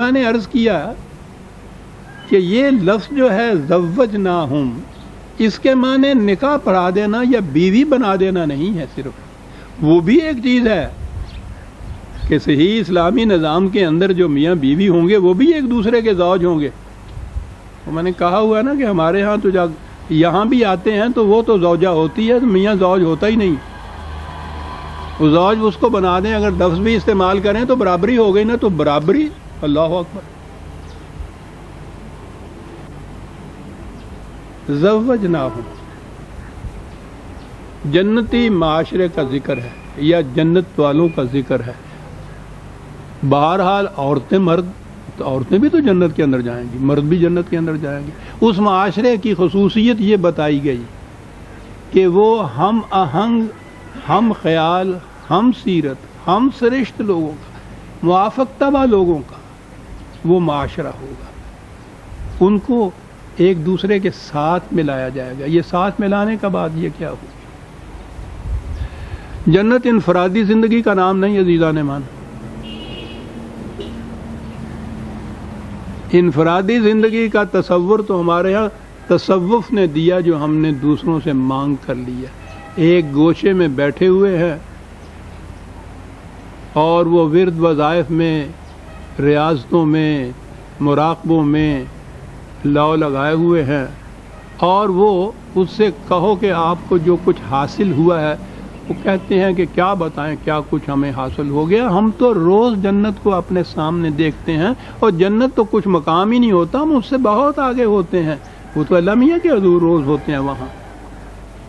میں نے عرض کیا کہ یہ لفظ جو ہے زوجناہم، اس کے معنی نکاح پڑھا دینا یا بیوی بنا دینا نہیں ہے، صرف وہ بھی ایک چیز ہے کہ صحیح اسلامی نظام کے اندر جو میاں بیوی ہوں گے وہ بھی ایک دوسرے کے زوج ہوں گے. تو میں نے کہا ہوا ہے نا کہ ہمارے ہاں تو یہاں بھی آتے ہیں تو وہ تو زوجہ ہوتی ہے، تو میاں زوج ہوتا ہی نہیں. وہ زوج اس کو بنا دیں، اگر لفظ بھی استعمال کریں تو برابری ہو گئی نا، تو برابری. اللہ اکبر. زوجناہم جنتی معاشرے کا ذکر ہے یا جنت والوں کا ذکر ہے. بہرحال عورتیں بھی تو جنت کے اندر جائیں گی، مرد بھی جنت کے اندر جائیں گے. اس معاشرے کی خصوصیت یہ بتائی گئی کہ وہ ہم آہنگ، ہم خیال، ہم سیرت، ہم سرشت لوگوں کا، موافق طبع لوگوں کا وہ معاشرہ ہوگا. ان کو ایک دوسرے کے ساتھ ملایا جائے گا. یہ ساتھ ملانے کا بعد یہ کیا ہوگی؟ جنت انفرادی زندگی کا نام نہیں عزیزان مان. انفرادی زندگی کا تصور تو ہمارے ہاں تصوف نے دیا، جو ہم نے دوسروں سے مانگ کر لیا. ایک گوشے میں بیٹھے ہوئے ہیں اور وہ ورد وظائف میں، ریاضتوں میں، مراقبوں میں لو لگائے ہوئے ہیں، اور وہ اس سے کہو کہ آپ کو جو کچھ حاصل ہوا ہے، وہ کہتے ہیں کہ کیا بتائیں کیا کچھ ہمیں حاصل ہو گیا. ہم تو روز جنت کو اپنے سامنے دیکھتے ہیں، اور جنت تو کچھ مقام ہی نہیں ہوتا، ہم اس سے بہت آگے ہوتے ہیں. وہ تو اللہ میاں کے حضور روز ہوتے ہیں وہاں.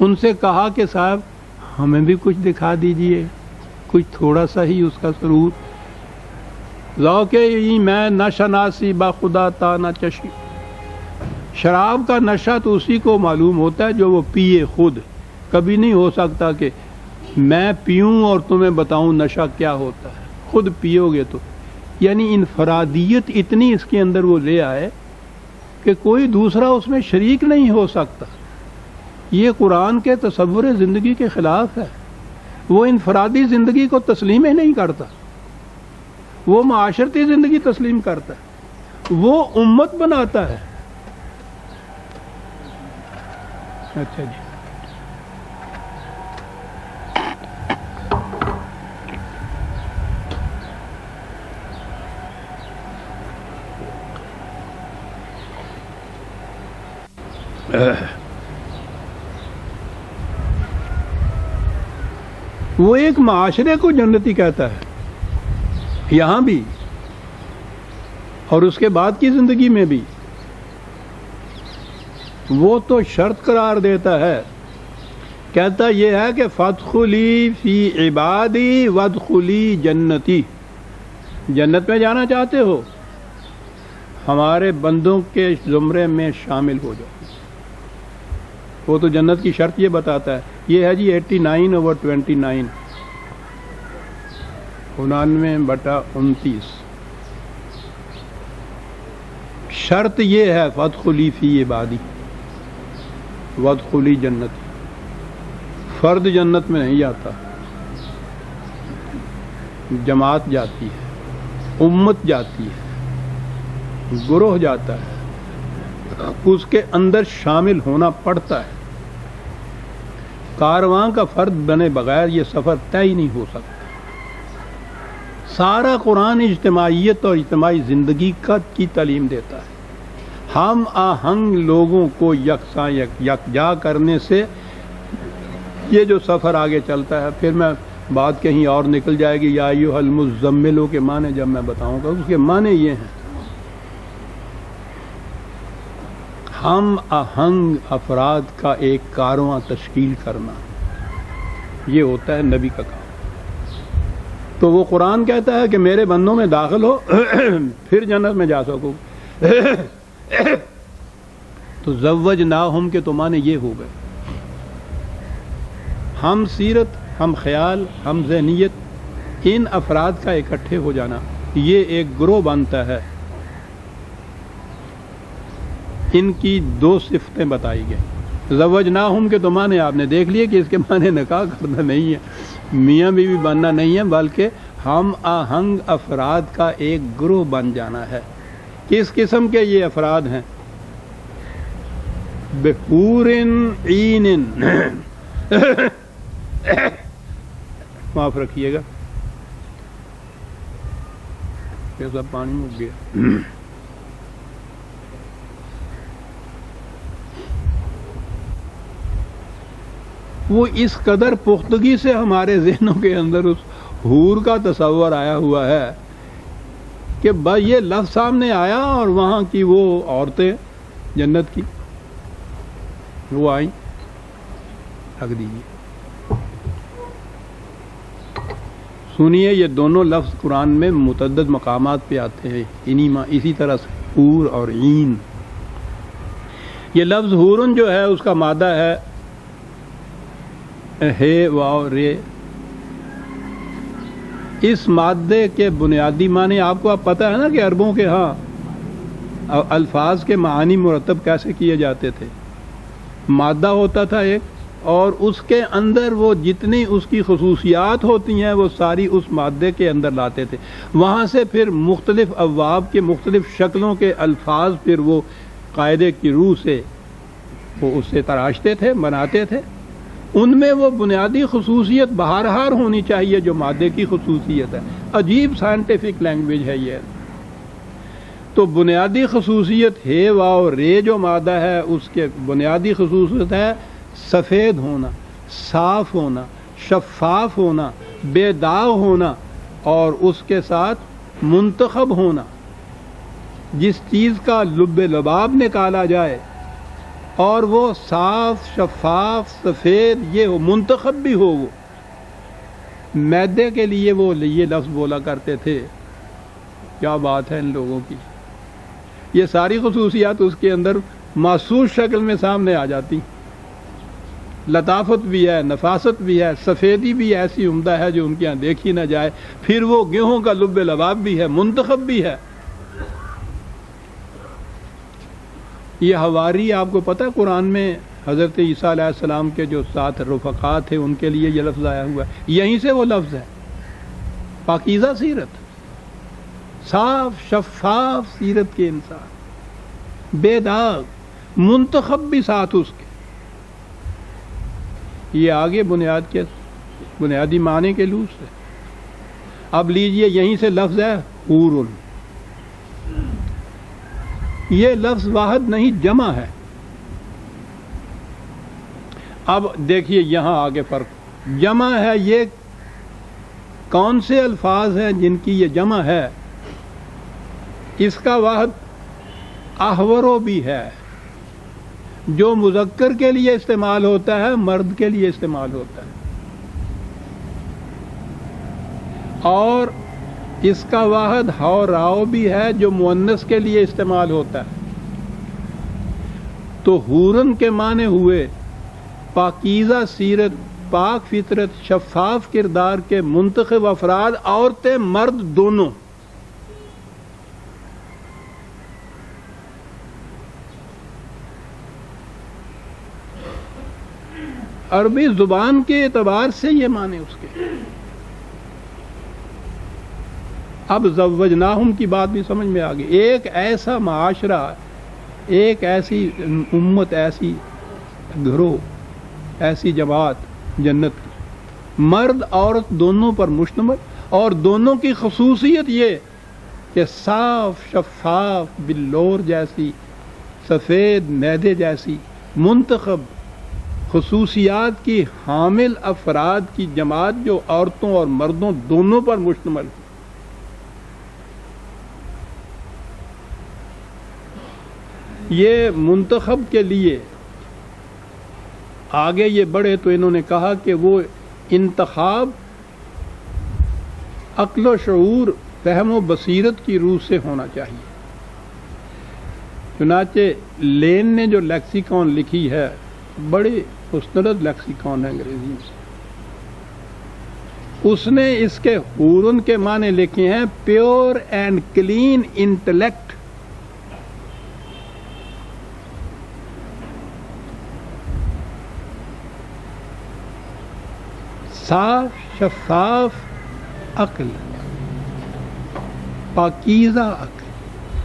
ان سے کہا کہ صاحب ہمیں بھی کچھ دکھا دیجئے، کچھ تھوڑا سا ہی اس کا سرور. ذوق میں نہ شناسی با خدا تا نہ چشی. شراب کا نشہ تو اسی کو معلوم ہوتا ہے جو وہ پیے خود. کبھی نہیں ہو سکتا کہ میں پیوں اور تمہیں بتاؤں نشہ کیا ہوتا ہے، خود پیو گے تو. یعنی انفرادیت اتنی اس کے اندر وہ لے آئے کہ کوئی دوسرا اس میں شریک نہیں ہو سکتا. یہ قرآن کے تصور زندگی کے خلاف ہے. وہ انفرادی زندگی کو تسلیم ہی نہیں کرتا، وہ معاشرتی زندگی تسلیم کرتا ہے، وہ امت بناتا ہے. اچھا جی، وہ ایک معاشرے کو جنتی کہتا ہے یہاں بھی اور اس کے بعد کی زندگی میں بھی. وہ تو شرط قرار دیتا ہے، کہتا یہ ہے کہ فادخلی فی عبادی وادخلی جنتی. جنت میں جانا چاہتے ہو، ہمارے بندوں کے زمرے میں شامل ہو جاؤ. وہ تو جنت کی شرط یہ بتاتا ہے. یہ ہے جی 89/29، 99/29. شرط یہ ہے فادخلی فی عبادی وادخلی جنتی. فرد جنت میں نہیں جاتا، جماعت جاتی ہے، امت جاتی ہے، گروہ جاتا ہے، اس کے اندر شامل ہونا پڑتا ہے. کارواں کا فرد بنے بغیر یہ سفر طے ہی نہیں ہو سکتا. سارا قرآن اجتماعیت اور اجتماعی زندگی کی تعلیم دیتا ہے. ہم آہنگ لوگوں کو یکساں یکجا کرنے سے یہ جو سفر آگے چلتا ہے. پھر میں بات کہیں اور نکل جائے گی. یا ایھا المزملوں کے معنی جب میں بتاؤں گا، اس کے معنی یہ ہیں ہم آہنگ افراد کا ایک کارواں تشکیل کرنا. یہ ہوتا ہے نبی کا کام. تو وہ قرآن کہتا ہے کہ میرے بندوں میں داخل ہو پھر جنت میں جا سکو. تو زوجناہم کے تو معنی یہ ہو گئے. ہم سیرت، ہم خیال، ہم ذہنیت، ان افراد کا اکٹھے ہو جانا، یہ ایک گروہ بنتا ہے. ان کی دو صفتیں بتائی گئی. زوجناہم کے تو معنی آپ نے دیکھ لیے کہ اس کے معنی نکاح کرنا نہیں ہے، میاں بیوی بننا نہیں ہے، بلکہ ہم آہنگ افراد کا ایک گروہ بن جانا ہے. کس قسم کے یہ افراد ہیں؟ بحور عین معاف رکھیے گا، یہ سب پانی مک گیا. وہ اس قدر پختگی سے ہمارے ذہنوں کے اندر اس حور کا تصور آیا ہوا ہے کہ بس یہ لفظ سامنے آیا اور وہاں کی وہ عورتیں جنت کی وہ آئیں. رکھ دیجیے، سنیے، یہ دونوں لفظ قرآن میں متعدد مقامات پہ آتے ہیں اسی طرح سے حور اور عین. یہ لفظ حورن جو ہے اس کا مادہ ہے ہے واو رے. اس مادے کے بنیادی معنی آپ کو اب پتہ ہے نا کہ عربوں کے ہاں الفاظ کے معانی مرتب کیسے کیے جاتے تھے. مادہ ہوتا تھا ایک، اور اس کے اندر وہ جتنی اس کی خصوصیات ہوتی ہیں وہ ساری اس مادے کے اندر لاتے تھے. وہاں سے پھر مختلف ابواب کے مختلف شکلوں کے الفاظ پھر وہ قاعدے کی روح سے وہ اس سے تراشتے تھے، بناتے تھے. ان میں وہ بنیادی خصوصیت بہرحال ہونی چاہیے جو مادے کی خصوصیت ہے. عجیب سائنٹیفک لینگویج ہے یہ. تو بنیادی خصوصیت ہے واو رے جو مادہ ہے اس کے بنیادی خصوصیت ہے سفید ہونا، صاف ہونا، شفاف ہونا، بے داغ ہونا، اور اس کے ساتھ منتخب ہونا. جس چیز کا لب لباب نکالا جائے اور وہ صاف شفاف سفید یہ ہو، منتخب بھی ہو. وہ میدے کے لیے وہ یہ لفظ بولا کرتے تھے. کیا بات ہے ان لوگوں کی. یہ ساری خصوصیات اس کے اندر محسوس شکل میں سامنے آ جاتی. لطافت بھی ہے، نفاست بھی ہے، سفیدی بھی ایسی عمدہ ہے جو ان کے یہاں دیکھی نہ جائے. پھر وہ گیہوں کا لب لباب بھی ہے، منتخب بھی ہے. یہ حواری آپ کو پتہ قرآن میں حضرت عیسیٰ علیہ السلام کے جو 7 رفقا تھے ان کے لیے یہ لفظ آیا ہوا ہے. یہیں سے وہ لفظ ہے پاکیزہ سیرت، صاف شفاف سیرت کے انسان، بے داغ، منتخب بھی ساتھ اس کے. یہ آگے بنیادی معنی کے لوز سے. اب لیجئے یہیں سے لفظ ہے حور. یہ لفظ واحد نہیں جمع ہے. اب دیکھیے یہاں آگے فرق. جمع ہے یہ کون سے الفاظ ہیں جن کی یہ جمع ہے؟ اس کا واحد احورو بھی ہے جو مذکر کے لیے استعمال ہوتا ہے، مرد کے لیے استعمال ہوتا ہے. اور اس کا واحد حوراؤ بھی ہے جو مؤنث کے لیے استعمال ہوتا ہے. تو حورن کے معنی ہوئے پاکیزہ سیرت، پاک فطرت، شفاف کردار کے منتخب افراد، عورتیں مرد دونوں. عربی زبان کے اعتبار سے یہ معنی اس کے. اب زوجناہم کی بات بھی سمجھ میں آ گئی. ایک ایسا معاشرہ، ایک ایسی امت، ایسی گروہ، ایسی جماعت جنت کی، مرد عورت دونوں پر مشتمل، اور دونوں کی خصوصیت یہ کہ صاف شفاف بلور جیسی، سفید میدے جیسی منتخب خصوصیات کی حامل افراد کی جماعت جو عورتوں اور مردوں دونوں پر مشتمل ہے. یہ منتخب کے لیے آگے یہ بڑھے تو انہوں نے کہا کہ وہ انتخاب عقل و شعور، فہم و بصیرت کی روح سے ہونا چاہیے. چنانچہ لین نے جو لیکسیکون لکھی ہے، بڑی مستند لیکسیکون ہے انگریزی سے، اس نے اس کے حورن کے معنی لکھے ہیں پیور اینڈ کلین انٹلیکٹ. صاف شفاف عقل. پاکیزہ عقل